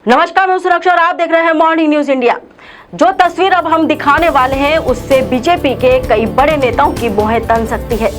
नमस्कार, मैं सुरक्षा और आप देख रहे हैं मॉर्निंग न्यूज इंडिया। जो तस्वीर अब हम दिखाने वाले हैं उससे बीजेपी के कई बड़े नेताओं की मोहर तन सकती है।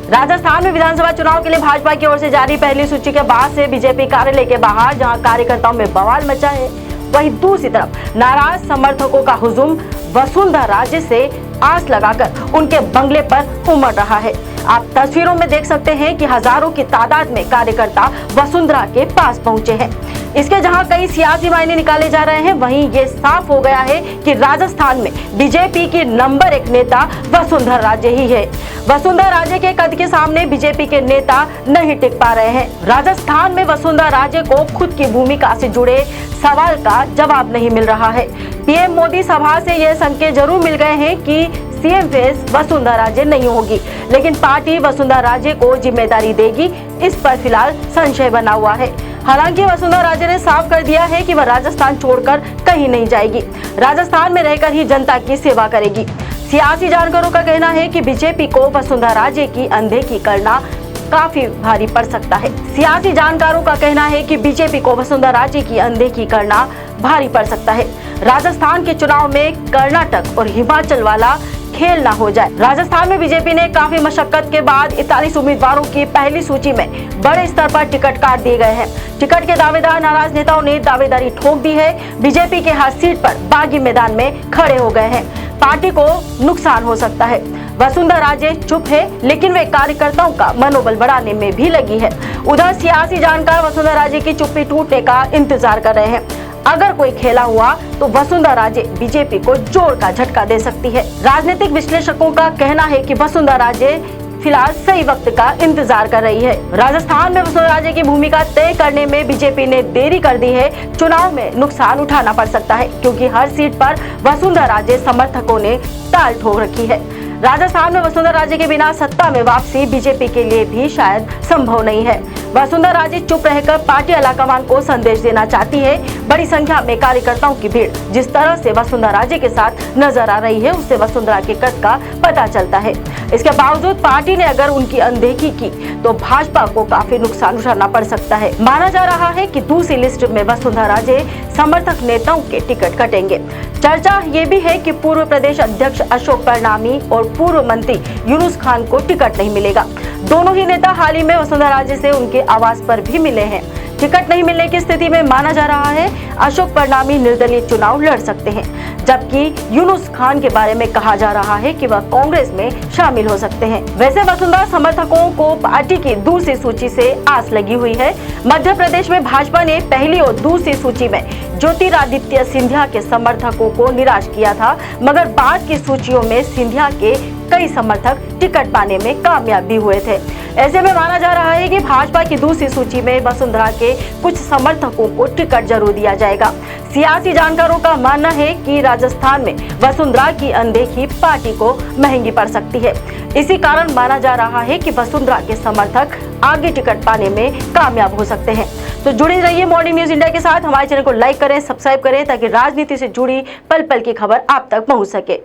राजस्थान में विधानसभा चुनाव के लिए भाजपा की ओर से जारी पहली सूची के बाद से बीजेपी कार्यालय के बाहर जहां कार्यकर्ताओं में बवाल मचा है, वहीं दूसरी तरफ नाराज समर्थकों का हुजूम वसुंधरा राजे से आस लगाकर उनके बंगले पर उमड़ रहा है। आप तस्वीरों में देख सकते हैं कि हजारों की तादाद में कार्यकर्ता वसुंधरा के पास पहुंचे हैं। इसके जहां कई सियासी मायने निकाले जा रहे हैं, वहीं ये साफ हो गया है कि राजस्थान में बीजेपी की नंबर 1 नेता वसुंधरा राजे ही है। वसुंधरा राजे के कद के सामने बीजेपी के नेता नहीं टिक पा रहे हैं। राजस्थान में वसुंधरा राजे को खुद की भूमिका से जुड़े सवाल का जवाब नहीं मिल रहा है। पीएम मोदी सभा से यह संकेत जरूर मिल गए हैं कि सीएम फेस वसुंधरा राजे नहीं होगी, लेकिन पार्टी वसुंधरा राजे को जिम्मेदारी देगी, इस पर फिलहाल संशय बना हुआ है। हालांकि वसुंधरा राजे ने साफ कर दिया है कि वह राजस्थान छोड़कर कहीं नहीं जाएगी, राजस्थान में रहकर ही जनता की सेवा करेगी। सियासी जानकारों का कहना है कि बीजेपी को वसुंधरा राजे की अनदेखी करना काफी भारी पड़ सकता है। सियासी जानकारों का कहना है कि बीजेपी को वसुंधरा राजे की अनदेखी करना भारी पड़ सकता है। राजस्थान के चुनाव में कर्नाटक और हिमाचल वाला खेल ना हो जाए। राजस्थान में बीजेपी ने काफी मशक्कत के बाद 41 उम्मीदवारों की पहली सूची में बड़े स्तर पर टिकट काट दिए गए हैं। टिकट के दावेदार नाराज नेताओं ने दावेदारी ठोक दी है। बीजेपी के हर सीट पर बागी मैदान में खड़े हो गए हैं। पार्टी को नुकसान हो सकता है। वसुंधरा राजे चुप है, लेकिन वे कार्यकर्ताओं का मनोबल बढ़ाने में भी लगी है। उधर सियासी जानकार वसुंधरा राजे की चुप्पी टूटने का इंतजार कर रहे हैं। अगर कोई खेला हुआ तो वसुंधरा राजे बीजेपी को जोर का झटका दे सकती है। राजनीतिक विश्लेषकों का कहना है कि वसुंधरा राजे फिलहाल सही वक्त का इंतजार कर रही है। राजस्थान में वसुंधरा राजे की भूमिका तय करने में बीजेपी ने देरी कर दी है। चुनाव में नुकसान उठाना पड़ सकता है, क्योंकि हर सीट पर वसुंधरा राजे समर्थकों ने ताल ठोक रखी है। राजस्थान में वसुंधरा राजे के बिना सत्ता में वापसी बीजेपी के लिए भी शायद संभव नहीं है। वसुंधरा राजे चुप रहकर पार्टी आलाकमान को संदेश देना चाहती है। बड़ी संख्या में कार्यकर्ताओं की भीड़ जिस तरह से वसुंधरा राजे के साथ नजर आ रही है, उससे वसुंधरा के कद का पता चलता है। इसके बावजूद पार्टी ने अगर उनकी अनदेखी की तो भाजपा को काफी नुकसान उठाना पड़ सकता है। माना जा रहा है कि दूसरी लिस्ट में वसुंधरा राजे समर्थक नेताओं के टिकट कटेंगे। चर्चा ये भी है कि पूर्व प्रदेश अध्यक्ष अशोक परनामी और पूर्व मंत्री यूनुस खान को टिकट नहीं मिलेगा। दोनों ही नेता हाल ही में वसुंधरा राजे से उनके आवास पर भी मिले हैं। टिकट नहीं मिलने की स्थिति में माना जा रहा है अशोक परनामी निर्दलीय चुनाव लड़ सकते हैं, जबकि यूनुस खान के बारे में कहा जा रहा है कि वह कांग्रेस में शामिल हो सकते हैं। वैसे वसुंधरा समर्थकों को पार्टी की दूसरी सूची से आस लगी हुई है। मध्य प्रदेश में भाजपा ने पहली और दूसरी सूची में ज्योतिरादित्य सिंधिया के समर्थकों को निराश किया था, मगर बाद की सूचियों में सिंधिया के कई समर्थक टिकट पाने में कामयाब भी हुए थे। ऐसे में माना जा रहा है कि भाजपा की दूसरी सूची में वसुंधरा के कुछ समर्थकों को टिकट जरूर दिया जाएगा। सियासी जानकारों का मानना है कि राजस्थान में वसुंधरा की अनदेखी पार्टी को महंगी पड़ सकती है। इसी कारण माना जा रहा है कि वसुंधरा के समर्थक आगे टिकट पाने में कामयाब हो सकते हैं। तो जुड़े रहिए मॉर्निंग न्यूज इंडिया के साथ। हमारे चैनल को लाइक करें, सब्सक्राइब करें, ताकि राजनीति से जुड़ी पल पल की खबर आप तक पहुंच सके।